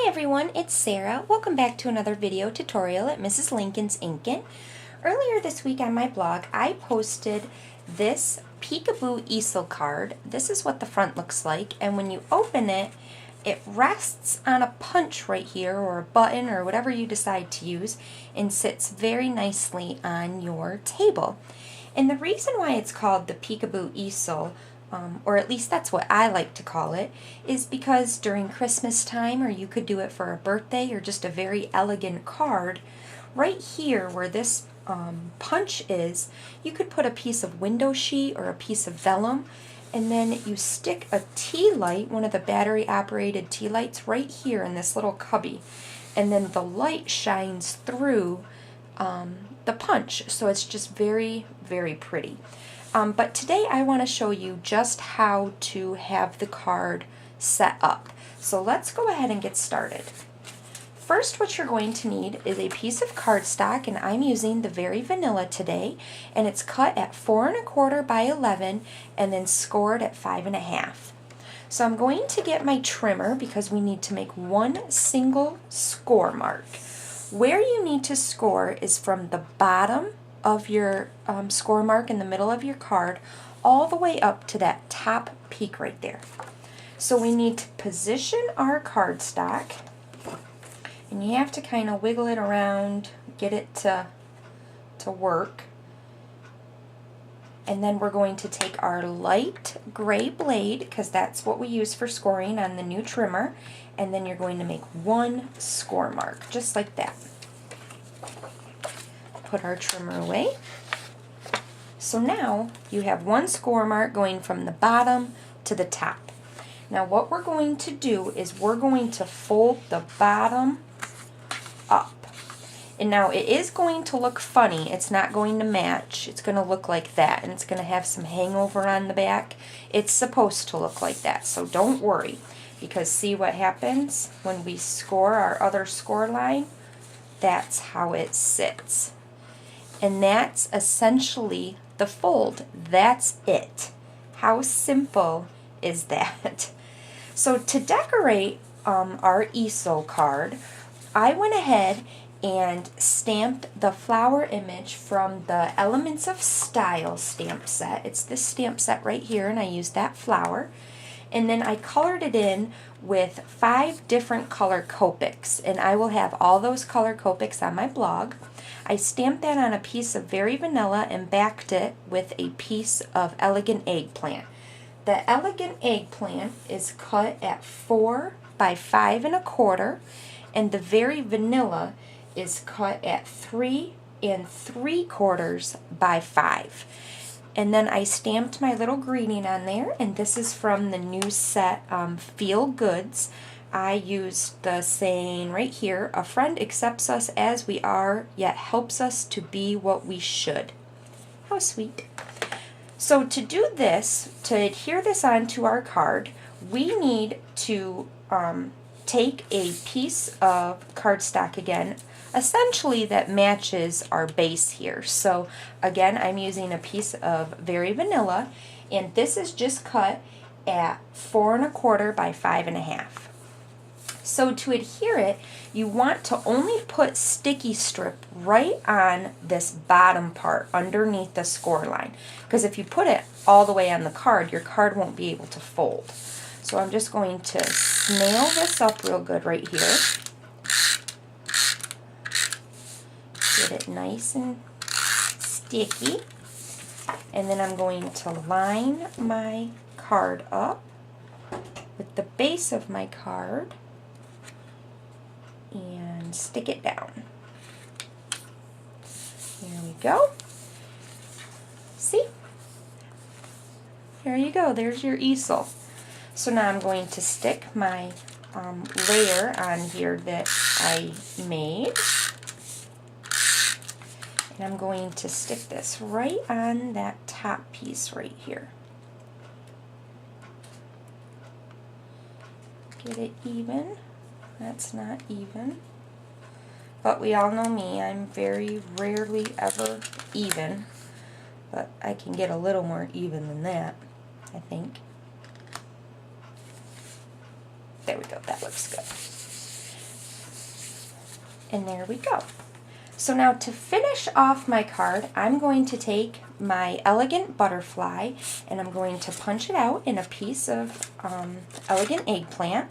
Hi everyone, it's Sarah. Welcome back to another video tutorial at Mrs. Lincoln's Inkin. Earlier this week on my blog, I posted this peekaboo easel card. This is what the front looks like, and when you open it, it rests on a punch right here, or a button, or whatever you decide to use, and sits very nicely on your table. And the reason why it's called the peekaboo easel, or at least that's what I like to call it, is because during Christmas time, or you could do it for a birthday or just a very elegant card, right here where this punch is, you could put a piece of window sheet or a piece of vellum, and then you stick a tea light, one of the battery operated tea lights, right here in this little cubby, and then the light shines through the punch, so it's just very, very pretty. But today I want to show you just how to have the card set up. So let's go ahead and get started. First, what you're going to need is a piece of cardstock, and I'm using the Very Vanilla today, and it's cut at 4 1/4 by 11 and then scored at 5 1/2. So I'm going to get my trimmer because we need to make one single score mark. Where you need to score is from the bottom of your score mark in the middle of your card all the way up to that top peak right there. So we need to position our cardstock, and you have to kind of wiggle it around, get it to work. And then we're going to take our light gray blade, because that's what we use for scoring on the new trimmer, and then you're going to make one score mark, just like that. Put our trimmer away. So now you have one score mark going from the bottom to the top. Now what we're going to do is we're going to fold the bottom up. And now it is going to look funny. It's not going to match. It's going to look like that, and it's going to have some hangover on the back. It's supposed to look like that, so don't worry, because see what happens when we score our other score line? That's how it sits. And that's essentially the fold. That's it. How simple is that? So to decorate our easel card, I went ahead and stamped the flower image from the Elements of Style stamp set. It's this stamp set right here, and I used that flower. And then I colored it in with 5 different color Copics, and I will have all those color Copics on my blog. I stamped that on a piece of Very Vanilla and backed it with a piece of Elegant Eggplant. The Elegant Eggplant is cut at 4 by 5 1/4, and the Very Vanilla is cut at 3 3/4 by 5. And then I stamped my little greeting on there, and this is from the new set, Feel Goods. I used the saying right here, "A friend accepts us as we are, yet helps us to be what we should." How sweet. So to do this, to adhere this onto our card, we need to take a piece of cardstock again, essentially that matches our base here. So again, I'm using a piece of Very Vanilla, and this is just cut at 4 1/4 by 5 1/2. So to adhere it, you want to only put sticky strip right on this bottom part underneath the score line, because if you put it all the way on the card, your card won't be able to fold. So I'm just going to nail this up real good right here. Get it nice and sticky. And then I'm going to line my card up with the base of my card and stick it down. There we go. See? There you go. There's your easel. So now I'm going to stick my layer on here that I made. And I'm going to stick this right on that top piece right here. Get it even. That's not even. But we all know me, I'm very rarely ever even. But I can get a little more even than that, I think. There we go, that looks good. And there we go. So now to finish off my card, I'm going to take my elegant butterfly and I'm going to punch it out in a piece of elegant eggplant.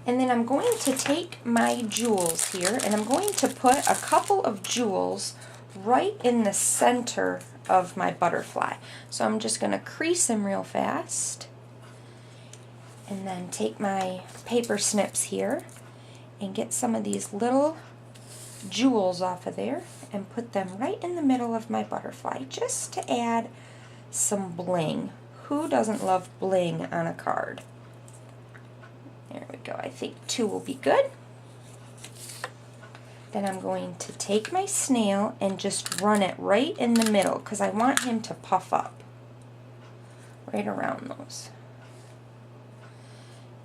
And then I'm going to take my jewels here and I'm going to put a couple of jewels right in the center of my butterfly. So I'm just going to crease them real fast and then take my paper snips here and get some of these little jewels off of there and put them right in the middle of my butterfly just to add some bling. Who doesn't love bling on a card? There we go. I think 2 will be good. Then I'm going to take my snail and just run it right in the middle because I want him to puff up right around those.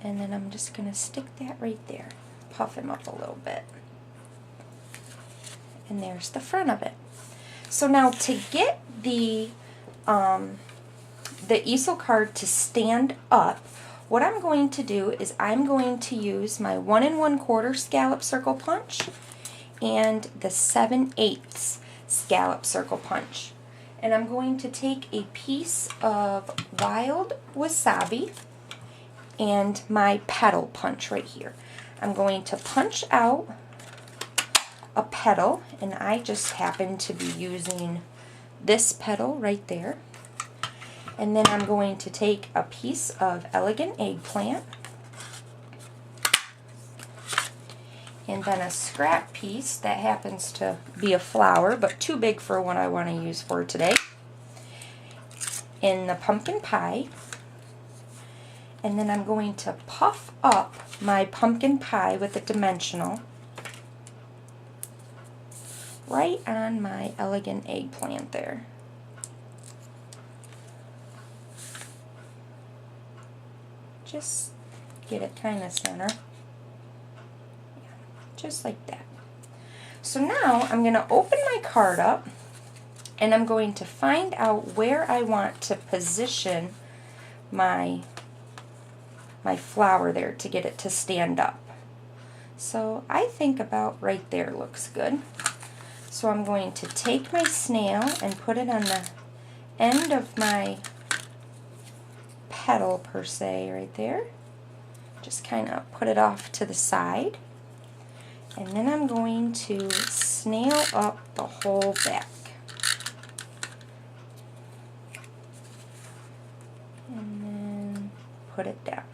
And then I'm just going to stick that right there. Puff him up a little bit. And there's the front of it. So now to get the easel card to stand up, what I'm going to do is I'm going to use my 1 1/4 scallop circle punch and the 7/8 scallop circle punch. And I'm going to take a piece of wild wasabi and my petal punch right here. I'm going to punch out a petal, and I just happen to be using this petal right there. And then I'm going to take a piece of elegant eggplant and then a scrap piece that happens to be a flower, but too big for what I want to use for today, in the pumpkin pie. And then I'm going to puff up my pumpkin pie with a dimensional right on my elegant eggplant there. Just get it kind of center. Yeah, just like that. So now I'm going to open my card up and I'm going to find out where I want to position my flower there to get it to stand up. So I think about right there looks good. So I'm going to take my snail and put it on the end of my petal per se right there. Just kind of put it off to the side. And then I'm going to snail up the whole back. And then put it down.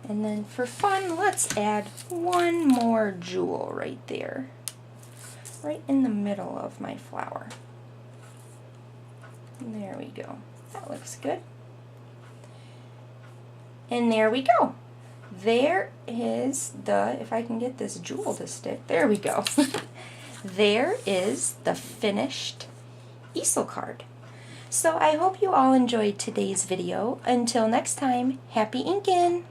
And then for fun, let's add one more jewel right there, right in the middle of my flower. And there we go. That looks good. And there we go. There is the, if I can get this jewel to stick, there we go. There is the finished easel card. So I hope you all enjoyed today's video. Until next time, happy inkin!